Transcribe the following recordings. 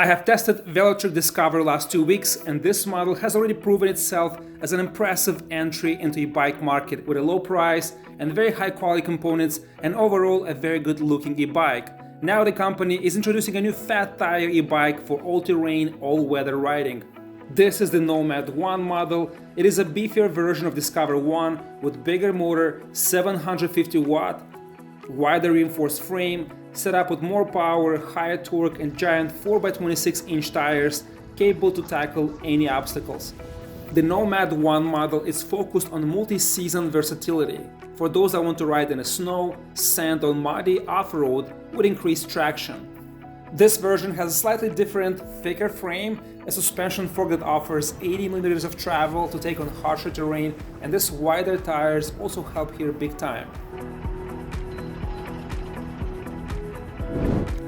I have tested Velotric Discover last 2 weeks, and this model has already proven itself as an impressive entry into a bike market with a low price and very high quality components and overall a very good looking e-bike. Now the company is introducing a new fat tire e-bike for all-terrain, all-weather riding. This is the Nomad 1 model. It is a beefier version of Discover 1 with bigger motor, 750 watt, wider reinforced frame, set up with more power, higher torque and giant 4x26 inch tires capable to tackle any obstacles. The Nomad 1 model is focused on multi-season versatility for those that want to ride in the snow, sand or muddy off-road with increased traction. This version has a slightly different, thicker frame, a suspension fork that offers 80 mm of travel to take on harsher terrain, and this wider tires also help here big time.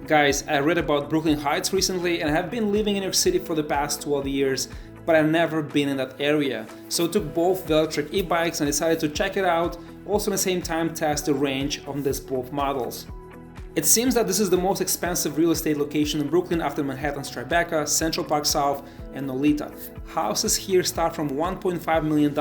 Guys, I read about Brooklyn Heights recently and I have been living in New York City for the past 12 years, but I've never been in that area. So I took both Velotric e-bikes and decided to check it out, also at the same time test the range on these both models. It seems that this is the most expensive real estate location in Brooklyn after Manhattan's Tribeca, Central Park South, and Nolita. Houses here start from $1.5 million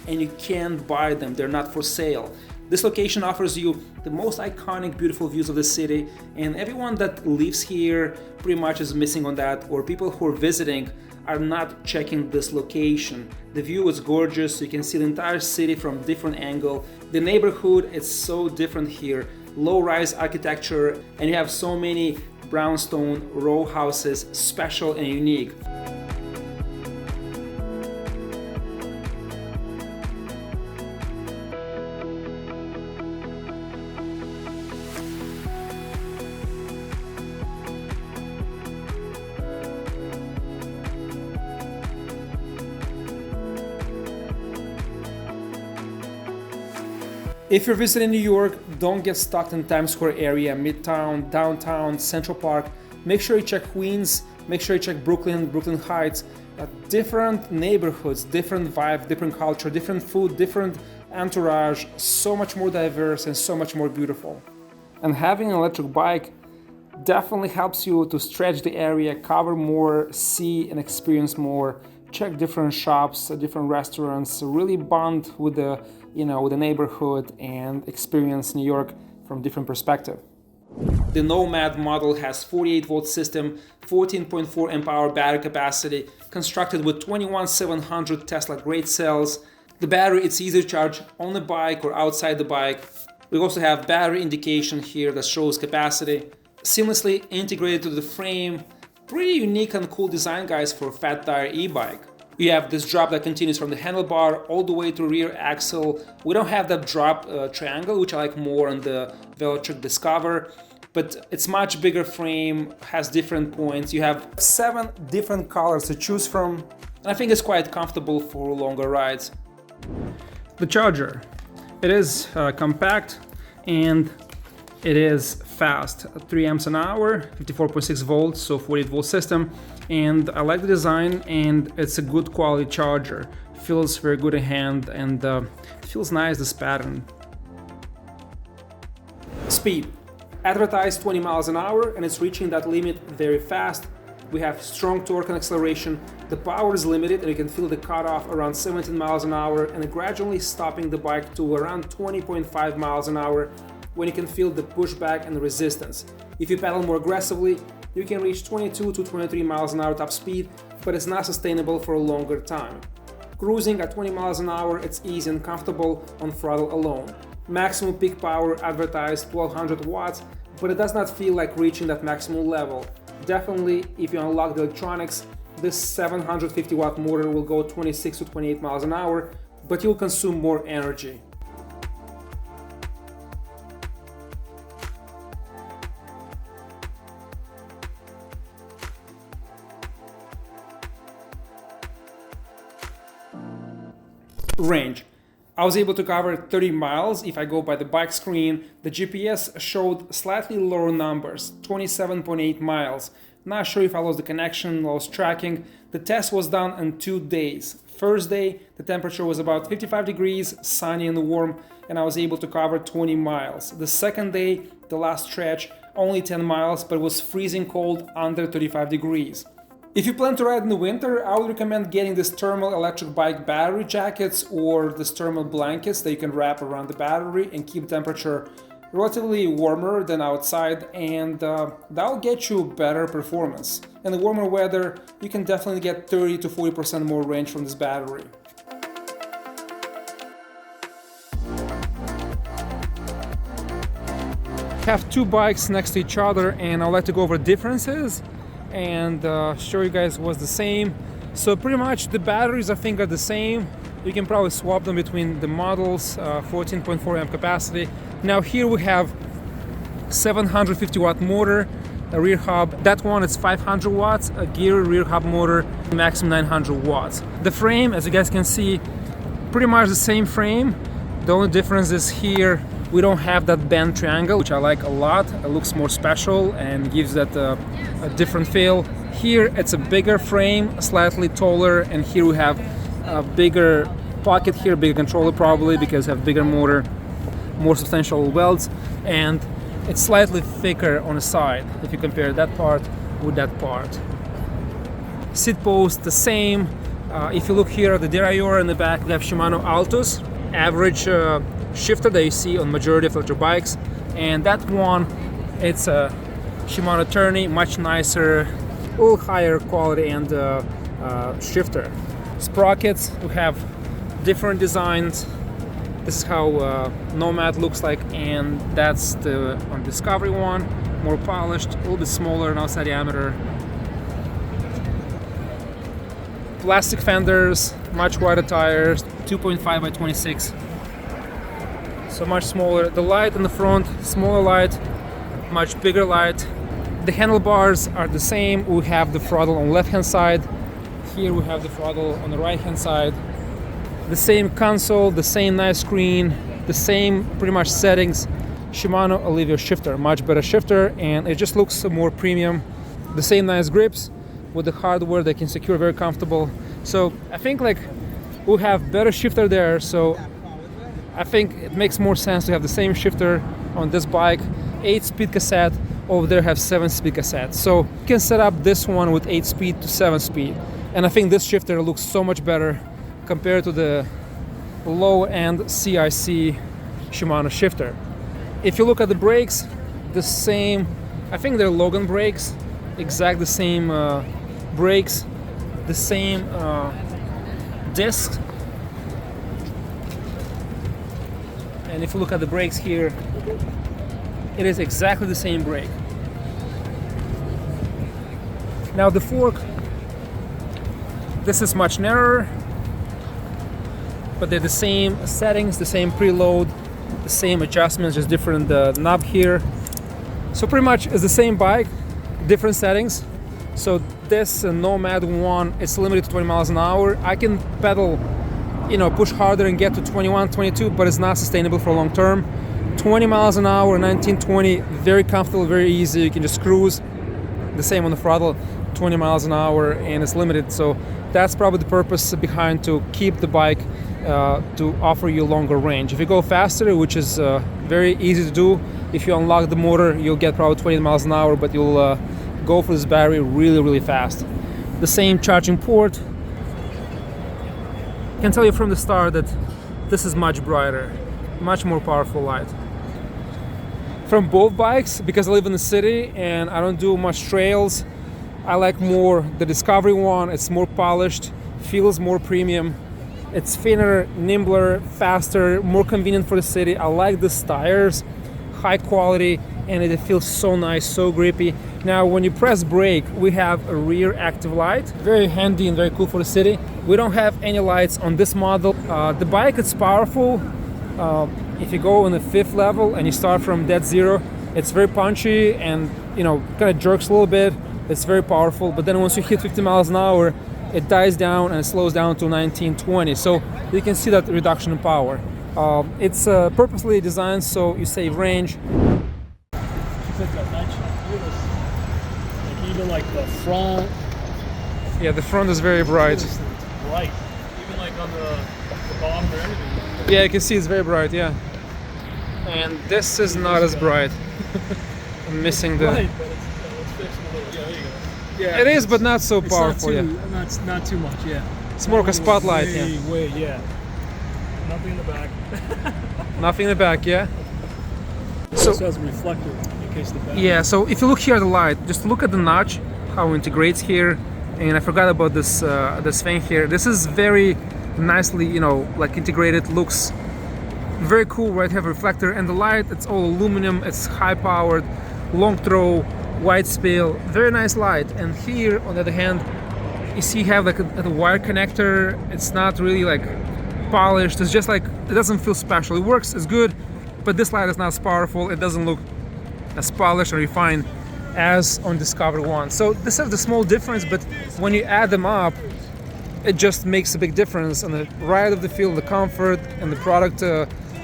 and you can't buy them, they're not for sale. This location offers you the most iconic, beautiful views of the city, and everyone that lives here pretty much is missing on that, or people who are visiting are not checking this location. The view is gorgeous, you can see the entire city from different angle. The neighborhood is so different here, low-rise architecture, and you have so many brownstone row houses, special and unique. If you're visiting New York, don't get stuck in Times Square area, Midtown, downtown, Central Park. Make sure you check Queens, make sure you check Brooklyn, Brooklyn Heights. Different neighborhoods, different vibe, different culture, different food, different entourage, so much more diverse and so much more beautiful. And having an electric bike definitely helps you to stretch the area, cover more, see and experience more, check different shops, different restaurants, really bond with the neighborhood and experience New York from different perspective. The Nomad model has 48 volt system, 14.4 amp hour battery capacity, constructed with 21700 Tesla grade cells. The battery, it's easy to charge on the bike or outside the bike. We also have battery indication here that shows capacity. Seamlessly integrated to the frame. Pretty unique and cool design, guys, for a fat tire e-bike. You have this drop that continues from the handlebar all the way to rear axle. We don't have that drop triangle, which I like more on the Velotric Discover, but it's much bigger frame, has different points. You have 7 different colors to choose from, and I think it's quite comfortable for longer rides. The charger. It is compact and it is fast, 3 amps an hour, 54.6 volts, so 48 volt system. And I like the design and it's a good quality charger. Feels very good in hand and it feels nice, this pattern. Speed. Advertised 20 miles an hour and it's reaching that limit very fast. We have strong torque and acceleration. The power is limited and you can feel the cutoff around 17 miles an hour and gradually stopping the bike to around 20.5 miles an hour when you can feel the pushback and the resistance. If you pedal more aggressively, you can reach 22 to 23 miles an hour top speed, but it's not sustainable for a longer time. Cruising at 20 miles an hour, it's easy and comfortable on throttle alone. Maximum peak power advertised 1200 watts, but it does not feel like reaching that maximum level. Definitely, if you unlock the electronics, this 750 watt motor will go 26 to 28 miles an hour, but you'll consume more energy. Range. I was able to cover 30 miles if I go by the bike screen. The GPS showed slightly lower numbers, 27.8 miles. Not sure if I lost the connection, lost tracking. The test was done in 2 days. First day, the temperature was about 55 degrees, sunny and warm, and I was able to cover 20 miles. The second day, the last stretch, only 10 miles, but it was freezing cold, under 35 degrees. If you plan to ride in the winter, I would recommend getting this thermal electric bike battery jackets or this thermal blankets that you can wrap around the battery and keep temperature relatively warmer than outside, and that'll get you better performance. In the warmer weather, you can definitely get 30 to 40% more range from this battery. Have two bikes next to each other, and I'd like to go over differences and show you guys what's the same. So pretty much the batteries I think are the same. You can probably swap them between the models, 14.4 amp capacity. Now here we have 750 watt motor, a rear hub. That one is 500 watts, a gear rear hub motor, maximum 900 watts. The frame, as you guys can see, pretty much the same frame. The only difference is here we don't have that bend triangle, which I like a lot. It looks more special and gives that a different feel. Here it's a bigger frame, slightly taller, and here we have a bigger pocket here, bigger controller probably because I have bigger motor, more substantial welds, and it's slightly thicker on the side if you compare that part with that part. Seat post the same. If you look here at the derailleur in the back, we have Shimano Altus, average shifter that you see on majority of electric bikes, and that one, it's a Shimano Tourney, much nicer, a little higher quality and shifter. Sprockets, we have different designs. This is how Nomad looks like, and that's the on Discovery one, more polished, a little bit smaller in outside diameter. Plastic fenders, much wider tires, 2.5 by 26. So much smaller. The light in the front, smaller light, much bigger light. The handlebars are the same. We have the throttle on the left hand side. Here we have the throttle on the right hand side. The same console, the same nice screen, the same pretty much settings. Shimano Alivio shifter, much better shifter, and it just looks more premium. The same nice grips with the hardware that can secure, very comfortable. So I think like we'll have better shifter there, so I think it makes more sense to have the same shifter on this bike. 8-speed cassette, over there have 7-speed cassette. So you can set up this one with 8-speed to 7-speed. And I think this shifter looks so much better compared to the low-end CIC Shimano shifter. If you look at the brakes, the same, I think they're Logan brakes, exact the same brakes, the same discs. And if you look at the brakes here, it is exactly the same brake. Now the fork, this is much narrower, but they're the same settings, the same preload, the same adjustments, just different knob here. So pretty much it's the same bike, different settings. So this Nomad one is limited to 20 miles an hour. I can pedal, push harder and get to 21, 22, but it's not sustainable for long term. 20 miles an hour, 1920, very comfortable, very easy. You can just cruise. The same on the throttle, 20 miles an hour, and it's limited. So that's probably the purpose behind, to keep the bike to offer you longer range. If you go faster, which is very easy to do, if you unlock the motor, you'll get probably 20 miles an hour, but you'll go for this battery really, really fast. The same charging port. I can tell you from the start that this is much brighter, much more powerful light. From both bikes, because I live in the city and I don't do much trails, I like more the Discovery one. It's more polished, feels more premium. It's thinner, nimbler, faster, more convenient for the city. I like these tires, high quality, and it feels so nice, so grippy. Now when you press brake, we have a rear active light, very handy and very cool for the city. We don't have any lights on this model. The bike is powerful. If you go on the 5th level and you start from dead zero, it's very punchy and kind of jerks a little bit. It's very powerful, but then once you hit 50 miles an hour, it dies down and it slows down to 19-20. So you can see that reduction in power. It's purposely designed so you save range. Even like the front. Yeah, the front is very bright. It's bright. Even like on the bottom or anything. Yeah, you can see it's very bright, yeah. And this is not as bright. missing the... Right, but let's fix it a little. Yeah, there you go. Yeah, It is, but not so powerful, it's yeah. not too much, yeah. It's more like a spotlight, Way, yeah. Nothing in the back. Nothing in the back, yeah. So it has a reflector in case the back. Yeah, so if you look here at the light, just look at the notch, how it integrates here. And I forgot about this this thing here. This is very nicely, you know, like integrated. Looks very cool, right? Have a reflector, and the light, it's all aluminum. It's high powered, long throw, wide spale, very nice light. And here, on the other hand, you see you have like a wire connector. It's not really like polished. It's just like, it doesn't feel special. It works, it's good, but this light is not as powerful. It doesn't look as polished or refined as on Discover One. So this is the small difference, but when you add them up, it just makes a big difference on the ride of the field, the comfort, and the product,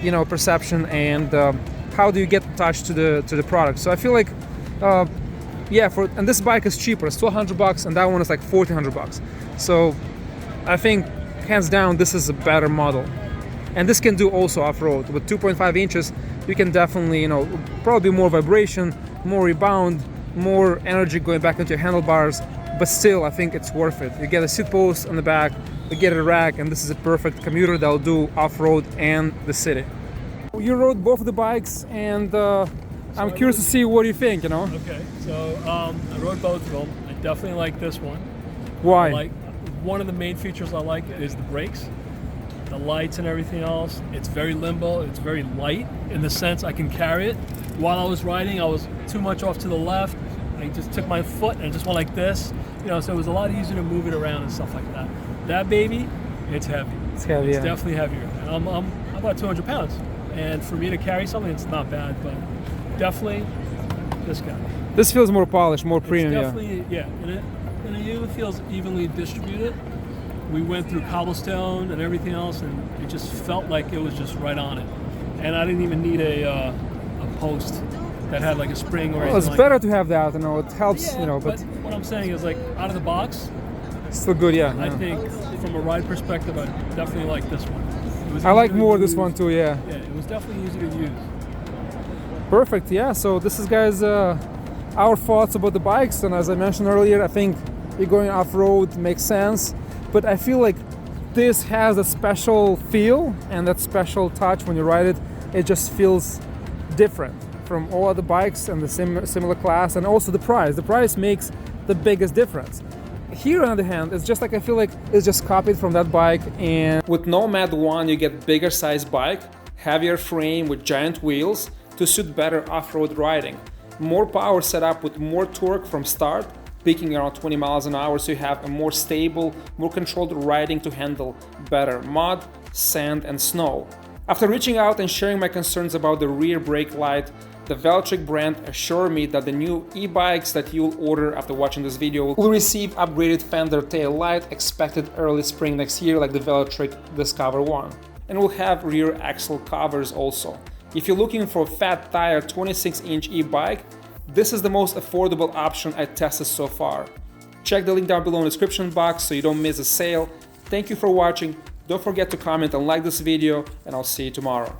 you know, perception, and how do you get attached to the product. So I feel like, yeah, and this bike is cheaper. It's $1,200, and that one is like $1,400. So I think hands down this is a better model, and this can do also off-road with 2.5 inches. You can definitely, you know, probably more vibration, more rebound, more energy going back into your handlebars, but still I think it's worth it. You get a seat post on the back, you get a rack, and this is a perfect commuter that'll do off-road and the city. You rode both of the bikes, and I'm curious to see what you think, you know. Okay, so I rode both of them. I definitely like this one. Why? One of the main features I like is the brakes, the lights and everything else. It's very limbo, it's very light in the sense I can carry it. While I was riding, I was too much off to the left. I just took my foot and just went like this, you know, so it was a lot easier to move it around and stuff like that. That baby, it's heavy. It's heavy, It's yeah. definitely heavier. And I'm about 200 pounds. And for me to carry something, it's not bad, but definitely this guy. This feels more polished, more premium, It's definitely, yeah. And it even feels evenly distributed. We went through cobblestone and everything else, and it just felt like it was just right on it. And I didn't even need a post that had like a spring or anything. Well, it's like better that. to have that, you know, it helps, Yeah, you know, but what I'm saying is, like, out of the box, still good, yeah. I yeah. think from a ride perspective, I definitely like this one. It was I like easier to more this use. one too, yeah. Yeah, it was definitely easy to use. Perfect, yeah. So this is, guys, our thoughts about the bikes, and as I mentioned earlier, I think you're going off-road makes sense, but I feel like this has a special feel and that special touch when you ride it. It just feels different from all other bikes and the similar class, and also the price. The price makes the biggest difference. Here, on the other hand, it's just like, I feel like it's just copied from that bike. And with Nomad One, you get bigger size bike, heavier frame with giant wheels to suit better off-road riding. More power setup with more torque from start, peaking around 20 miles an hour, so you have a more stable, more controlled riding to handle better mud, sand, and snow. After reaching out and sharing my concerns about the rear brake light, the Velotric brand assured me that the new e-bikes that you'll order after watching this video will receive upgraded fender tail light expected early spring next year, like the Velotric Discover One, and will have rear axle covers also. If you're looking for a fat tire 26-inch e-bike, this is the most affordable option I tested so far. Check the link down below in the description box so you don't miss a sale. Thank you for watching. Don't forget to comment and like this video, and I'll see you tomorrow.